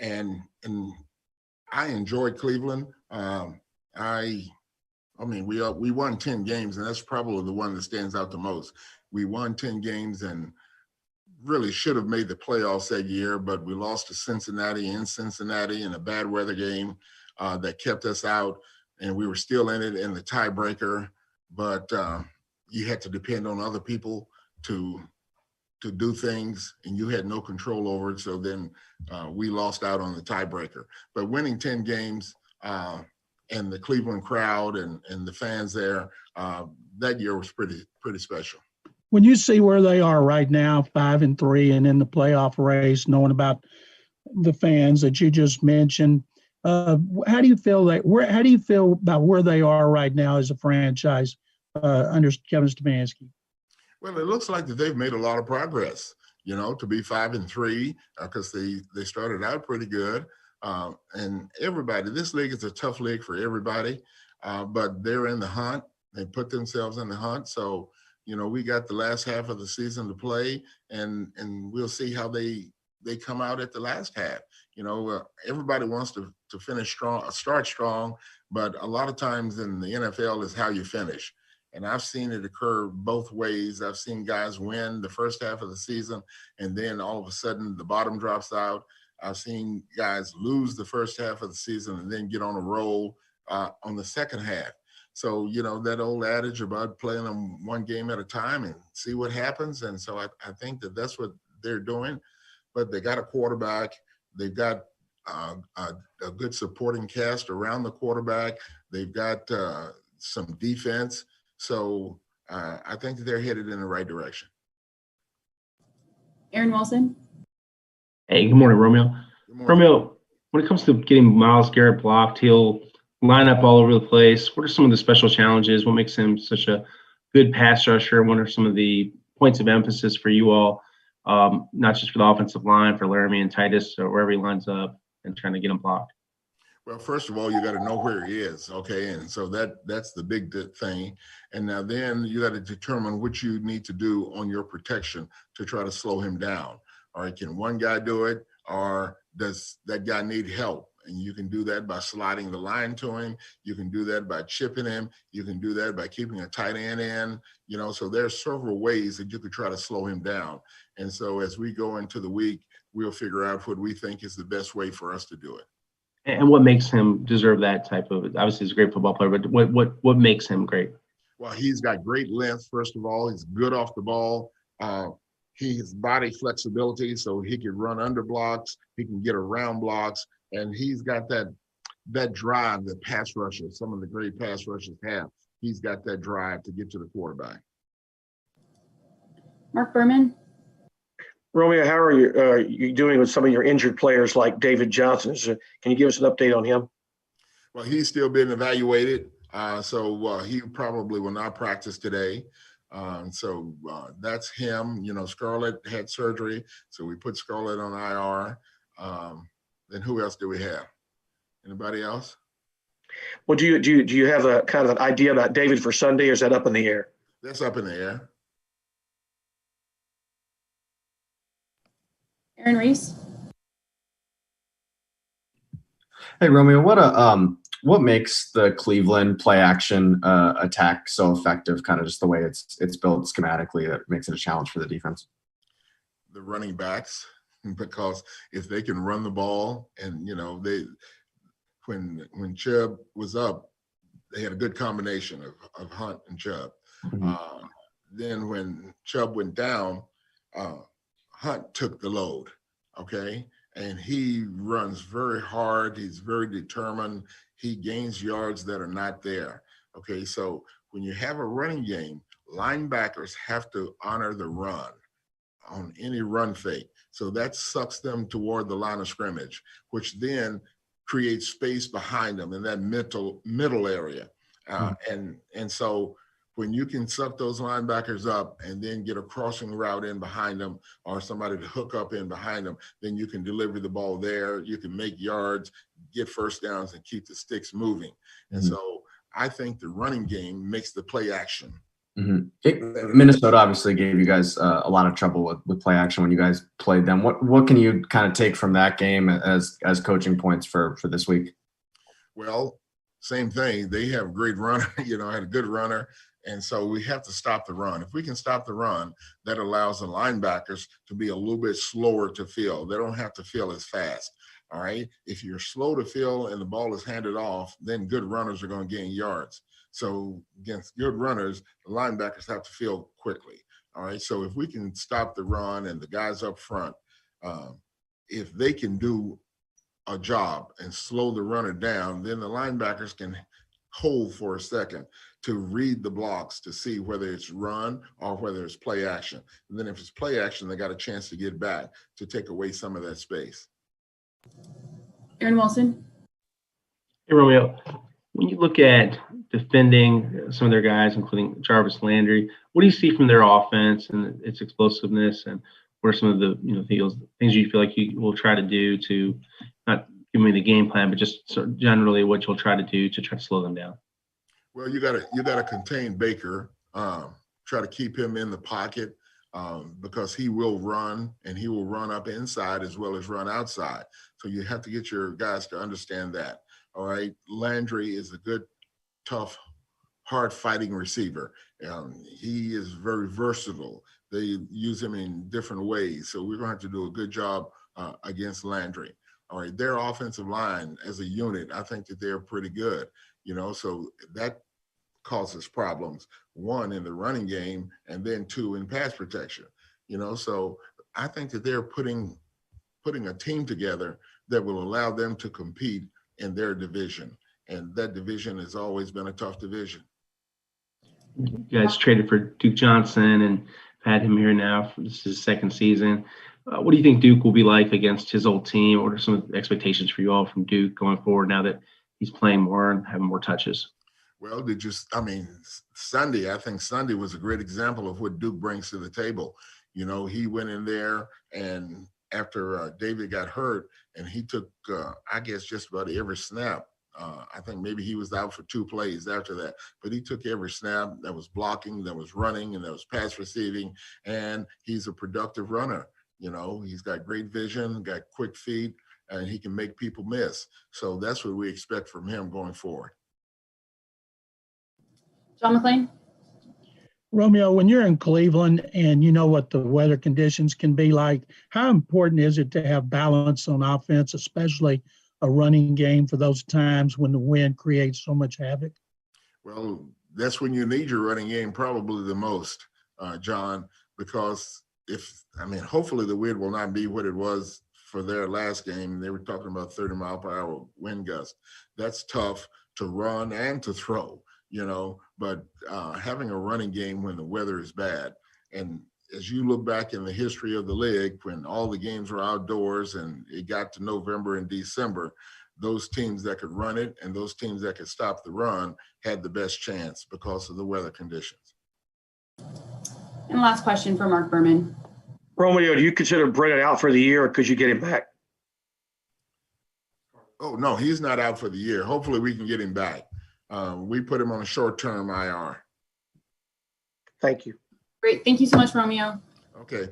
and I enjoyed Cleveland. I mean, we won 10 games, and that's probably the one that stands out the most. We won 10 games and really should have made the playoffs that year, but we lost to Cincinnati in Cincinnati in a bad weather game that kept us out, and we were still in it in the tiebreaker. But you had to depend on other people to do things, and you had no control over it. So then we lost out on the tiebreaker. But winning 10 games and the Cleveland crowd and the fans there, that year was pretty special. When you see where they are right now, 5-3, and in the playoff race, knowing about the fans that you just mentioned, how do you feel how do you feel about where they are right now as a franchise under Kevin Stefanski? Well, it looks like that they've made a lot of progress, to be 5-3, because they started out pretty good. And everybody, this league is a tough league for everybody, but they're in the hunt. They put themselves in the hunt. So, we got the last half of the season to play, and we'll see how they come out at the last half. Everybody wants to finish strong, start strong, but a lot of times in the NFL is how you finish. And I've seen it occur both ways. I've seen guys win the first half of the season, and then all of a sudden the bottom drops out. I've seen guys lose the first half of the season and then get on a roll on the second half. So, that old adage about playing them one game at a time and see what happens. And so I think that's what they're doing. But they got a quarterback. They've got a good supporting cast around the quarterback. They've got some defense. So I think that they're headed in the right direction. Aaron Wilson. Hey, good morning, Romeo. Good morning. Romeo, when it comes to getting Myles Garrett blocked, he'll line up all over the place. What are some of the special challenges? What makes him such a good pass rusher? What are some of the points of emphasis for you all, not just for the offensive line, for Laramie and Titus, or wherever he lines up and trying to get him blocked? Well, first of all, you got to know where he is, okay? And so that's the big thing. And now then you got to determine what you need to do on your protection to try to slow him down. All right, can one guy do it, or does that guy need help? And you can do that by sliding the line to him. You can do that by chipping him. You can do that by keeping a tight end in, so there's several ways that you could try to slow him down. And so as we go into the week, we'll figure out what we think is the best way for us to do it. And what makes him deserve that type of? Obviously, he's a great football player, but what makes him great? Well, he's got great length. First of all, he's good off the ball. He has body flexibility, so he can run under blocks. He can get around blocks, and he's got that drive that pass rushers, some of the great pass rushers have. He's got that drive to get to the quarterback. Mark Berman. Romeo, how are you doing with some of your injured players like David Johnson? Can you give us an update on him? Well, he's still being evaluated, so he probably will not practice today. So that's him. Scarlett had surgery, so we put Scarlett on IR. Then who else do we have? Anybody else? Well, do you have a kind of an idea about David for Sunday, or is that up in the air? That's up in the air. Aaron Reese. Hey, Romeo, what makes the Cleveland play action attack so effective? Kind of just the way it's built schematically that makes it a challenge for the defense. The running backs, because if they can run the ball, and when Chubb was up, they had a good combination of Hunt and Chubb. Mm-hmm. Then when Chubb went down, Hunt took the load, okay? And he runs very hard. He's very determined. He gains yards that are not there, okay? So when you have a running game, linebackers have to honor the run on any run fake. So that sucks them toward the line of scrimmage, which then creates space behind them in that middle area. And so when you can suck those linebackers up and then get a crossing route in behind them, or somebody to hook up in behind them, then you can deliver the ball there. You can make yards, get first downs, and keep the sticks moving. And so I think the running game makes the play action Minnesota obviously gave you guys a lot of trouble with play action when you guys played them. What can you kind of take from that game as coaching points for this week? Well, same thing. They have a great runner, had a good runner. And so we have to stop the run. If we can stop the run, that allows the linebackers to be a little bit slower to fill. They don't have to fill as fast. All right. If you're slow to fill and the ball is handed off, then good runners are going to gain yards. So against good runners, the linebackers have to fill quickly. All right. So if we can stop the run and the guys up front, if they can do a job and slow the runner down, then the linebackers can hold for a second to read the blocks to see whether it's run or whether it's play action. And then if it's play action, they got a chance to get back to take away some of that space. Aaron Wilson. Hey, Romeo, when you look at defending some of their guys, including Jarvis Landry, what do you see from their offense and its explosiveness, and what are some of the things you feel like you will try to do to not give me the game plan, but just sort of generally what you'll try to do to try to slow them down? Well, you gotta contain Baker, try to keep him in the pocket because he will run, and he will run up inside as well as run outside. So you have to get your guys to understand that. All right, Landry is a good, tough, hard-fighting receiver. He is very versatile. They use him in different ways. So we're going to have to do a good job against Landry. All right, their offensive line as a unit, I think that they're pretty good. So that causes problems, one in the running game and then two in pass protection. So I think that they're putting a team together that will allow them to compete in their division. And that division has always been a tough division. You guys traded for Duke Johnson and had him here now. This is his second season. What do you think Duke will be like against his old team? What are some of the expectations for you all from Duke going forward now that he's playing more and having more touches? Well, Sunday, I think Sunday was a great example of what Duke brings to the table. He went in there, and after David got hurt, and he took, I guess, just about every snap. I think maybe he was out for 2 plays after that, but he took every snap. That was blocking, that was running, and that was pass receiving, and he's a productive runner. He's got great vision, got quick feet, and he can make people miss. So that's what we expect from him going forward. John McClain. Romeo, when you're in Cleveland and you know what the weather conditions can be like, how important is it to have balance on offense, especially a running game for those times when the wind creates so much havoc? Well, that's when you need your running game probably the most, John, because hopefully the wind will not be what it was for their last game. They were talking about 30-mile-per-hour wind gust. That's tough to run and to throw. But having a running game when the weather is bad, and as you look back in the history of the league, when all the games were outdoors and it got to November and December, those teams that could run it and those teams that could stop the run had the best chance because of the weather conditions. And last question for Mark Berman. Romeo, do you consider Brennan out for the year, or could you get him back? Oh, no, he's not out for the year. Hopefully we can get him back. We put him on a short-term IR. Thank you. Great. Thank you so much, Romeo. Okay.